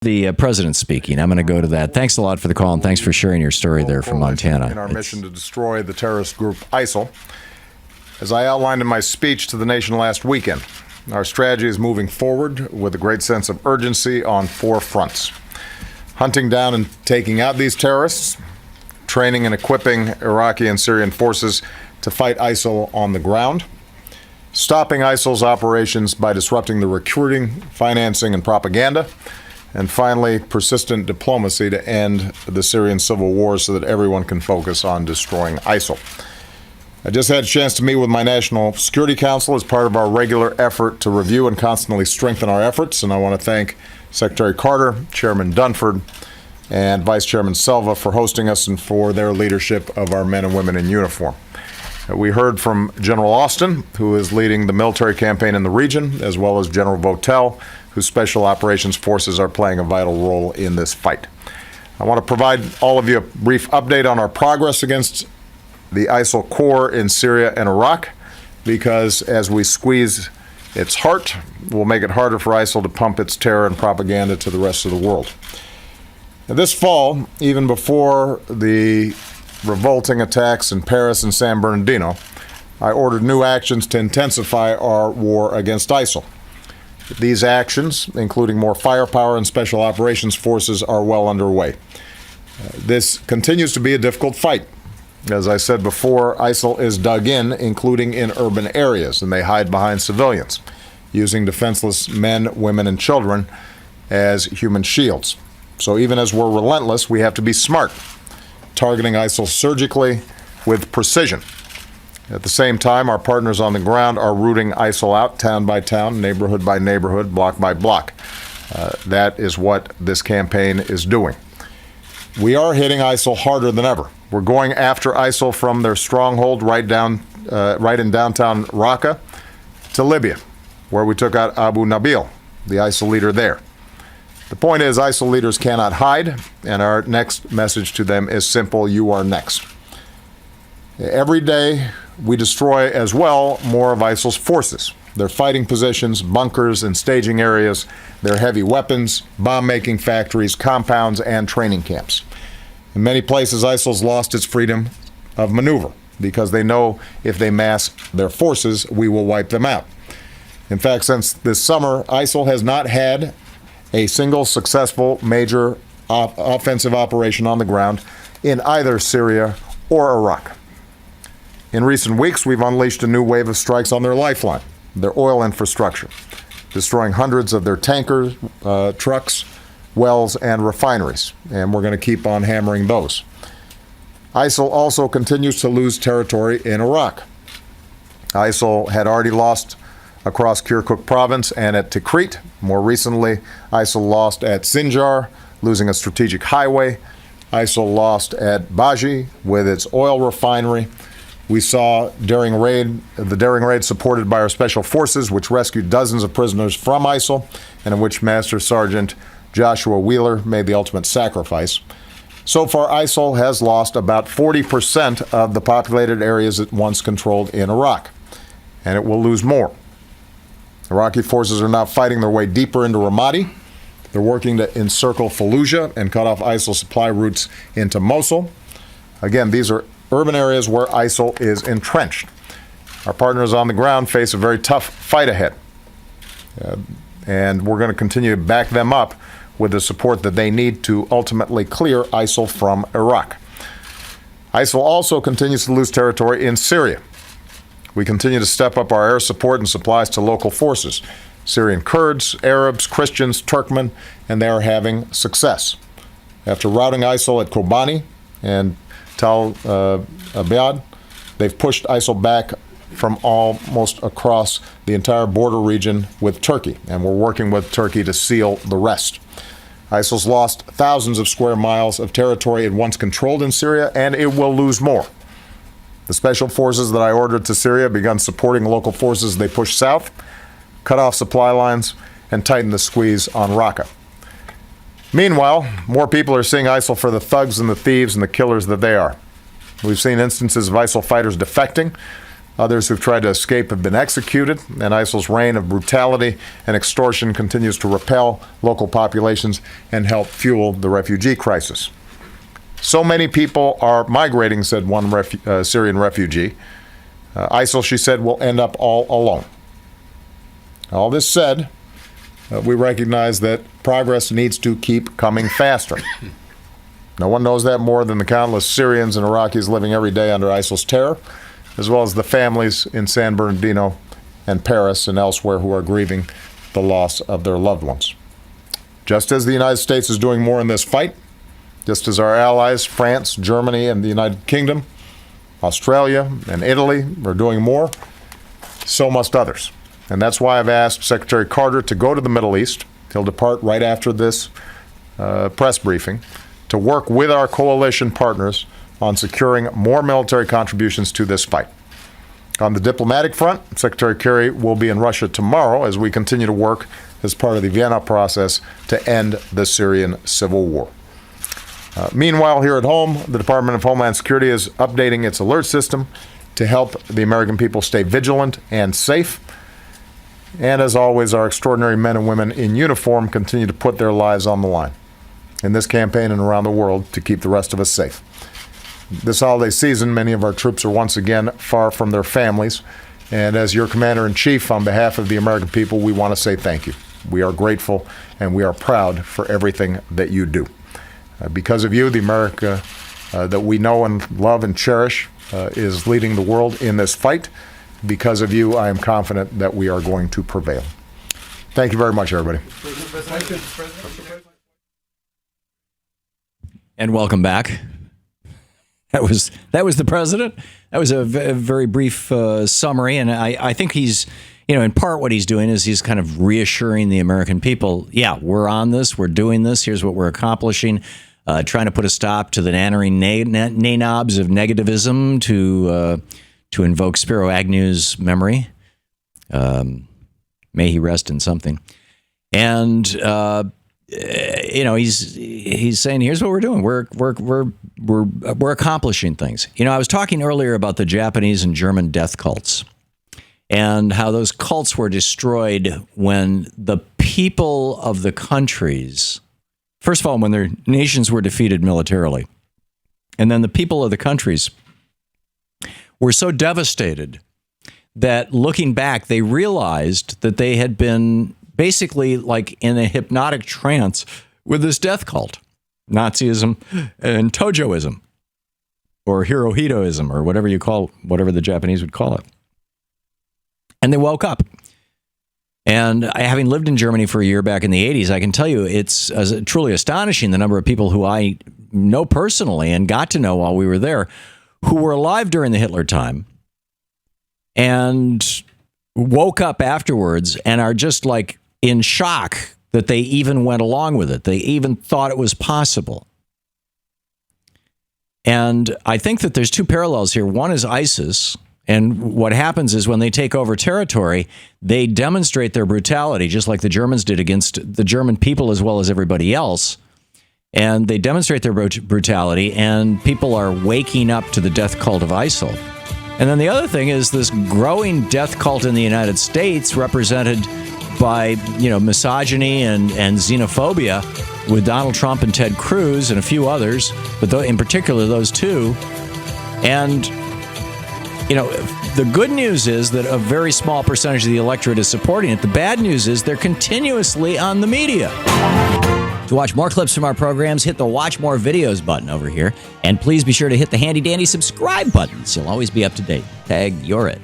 The president speaking. I'm going to go to that. Thanks a lot for the call, and thanks for sharing your story there from Montana. In our mission to destroy the terrorist group ISIL. As I outlined in my speech to the nation last weekend, our strategy is moving forward with a great sense of urgency on 4 fronts. Hunting down and taking out these terrorists, training and equipping Iraqi and Syrian forces to fight ISIL on the ground, stopping ISIL's operations by disrupting the recruiting, financing, and propaganda, and finally, persistent diplomacy to end the Syrian civil war so that everyone can focus on destroying ISIL. I just had a chance to meet with my National Security Council as part of our regular effort to review and constantly strengthen our efforts, and I want to thank Secretary Carter, Chairman Dunford, and Vice Chairman Selva for hosting us and for their leadership of our men and women in uniform. We heard from General Austin, who is leading the military campaign in the region, as well as General Votel, whose special operations forces are playing a vital role in this fight. I want to provide all of you a brief update on our progress against the ISIL core in Syria and Iraq, because as we squeeze its heart, we'll make it harder for ISIL to pump its terror and propaganda to the rest of the world. Now, this fall, even before the revolting attacks in Paris and San Bernardino, I ordered new actions to intensify our war against ISIL. These actions, including more firepower and special operations forces, are well underway. This continues to be a difficult fight. As I said before, ISIL is dug in, including in urban areas, and they hide behind civilians, using defenseless men, women, and children as human shields. So even as we're relentless, we have to be smart, targeting ISIL surgically with precision. At the same time, our partners on the ground are rooting ISIL out town by town, neighborhood by neighborhood, block by block. That is what this campaign is doing. We are hitting ISIL harder than ever. We're going after ISIL from their stronghold right in downtown Raqqa to Libya, where we took out Abu Nabil, the ISIL leader there. The point is, ISIL leaders cannot hide, and our next message to them is simple: you are next. Every day, we destroy as well more of ISIL's forces, their fighting positions, bunkers, and staging areas, their heavy weapons, bomb-making factories, compounds, and training camps. In many places, ISIL's lost its freedom of maneuver because they know if they mass their forces, we will wipe them out. In fact, since this summer, ISIL has not had a single successful major offensive operation on the ground in either Syria or Iraq. In recent weeks, we've unleashed a new wave of strikes on their lifeline, their oil infrastructure, destroying hundreds of their tankers, trucks, wells, and refineries, and we're going to keep on hammering those. ISIL also continues to lose territory in Iraq. ISIL had already lost across Kirkuk province and at Tikrit. More recently, ISIL lost at Sinjar, losing a strategic highway. ISIL lost at Baji with its oil refinery. We saw the daring raid supported by our special forces, which rescued dozens of prisoners from ISIL, and in which Master Sergeant Joshua Wheeler made the ultimate sacrifice. So far, ISIL has lost about 40% of the populated areas it once controlled in Iraq, and it will lose more. Iraqi forces are now fighting their way deeper into Ramadi. They're working to encircle Fallujah and cut off ISIL supply routes into Mosul. Again, these are urban areas where ISIL is entrenched. Our partners on the ground face a very tough fight ahead, and we're going to continue to back them up with the support that they need to ultimately clear ISIL from Iraq. ISIL also continues to lose territory in Syria. We continue to step up our air support and supplies to local forces, Syrian Kurds, Arabs, Christians, Turkmen, and they are having success. After routing ISIL at Kobani and Tal Abyad, they've pushed ISIL back from almost across the entire border region with Turkey, and we're working with Turkey to seal the rest. ISIL's lost thousands of square miles of territory it once controlled in Syria, and it will lose more. The special forces that I ordered to Syria begun supporting local forces they push south, cut off supply lines, and tighten the squeeze on Raqqa. Meanwhile, more people are seeing ISIL for the thugs and the thieves and the killers that they are. We've seen instances of ISIL fighters defecting, Others who've tried to escape have been executed, and ISIL's reign of brutality and extortion continues to repel local populations and help fuel the refugee crisis. So many people are migrating, said one Syrian refugee. ISIL, she said, will end up all alone. All this said, we recognize that progress needs to keep coming faster. No one knows that more than the countless Syrians and Iraqis living every day under ISIL's terror, as well as the families in San Bernardino and Paris and elsewhere who are grieving the loss of their loved ones. Just as the United States is doing more in this fight, just as our allies, France, Germany, and the United Kingdom, Australia, and Italy are doing more, so must others. And that's why I've asked Secretary Carter to go to the Middle East. He'll depart right after this press briefing to work with our coalition partners on securing more military contributions to this fight. On the diplomatic front, Secretary Kerry will be in Russia tomorrow as we continue to work as part of the Vienna process to end the Syrian civil war. Meanwhile, here at home, the Department of Homeland Security is updating its alert system to help the American people stay vigilant and safe. And as always, our extraordinary men and women in uniform continue to put their lives on the line in this campaign and around the world to keep the rest of us safe. This holiday season, many of our troops are once again far from their families. And as your Commander-in-Chief, on behalf of the American people, we want to say thank you. We are grateful and we are proud for everything that you do. Because of you, the America that we know and love and cherish is leading the world in this fight. Because of you, I am confident that we are going to prevail. Thank you very much, everybody. And welcome back. That was the president. That was a very brief summary, and I think he's, in part what he's doing is he's kind of reassuring the American people. Yeah, we're on this. We're doing this. Here's what we're accomplishing. Trying to put a stop to the nattering naynobs of negativism to invoke Spiro Agnew's memory. May he rest in something. And he's saying, here's what we're doing. We're accomplishing things. I was talking earlier about the Japanese and German death cults and how those cults were destroyed when the people of the countries, first of all, when their nations were defeated militarily, and then the people of the countries were so devastated that looking back, they realized that they had been basically like in a hypnotic trance with this death cult, Nazism and Tojoism, or Hirohitoism, or whatever the Japanese would call it. And they woke up. And having lived in Germany for a year back in the 80s, I can tell you it's truly astonishing the number of people who I know personally and got to know while we were there who were alive during the Hitler time and woke up afterwards and are just like in shock that they even went along with it. They even thought it was possible. And I think that there's two parallels here. One is ISIS. And what happens is when they take over territory, they demonstrate their brutality, just like the Germans did against the German people as well as everybody else. And they demonstrate their brutality, and people are waking up to the death cult of ISIL. And then the other thing is this growing death cult in the United States, represented by, misogyny and xenophobia with Donald Trump and Ted Cruz and a few others, but in particular those two. And the good news is that a very small percentage of the electorate is supporting it. The bad news is they're continuously on the media. To watch more clips from our programs, hit the Watch More Videos button over here. And please be sure to hit the handy-dandy subscribe button so you'll always be up to date. Tag, you're it.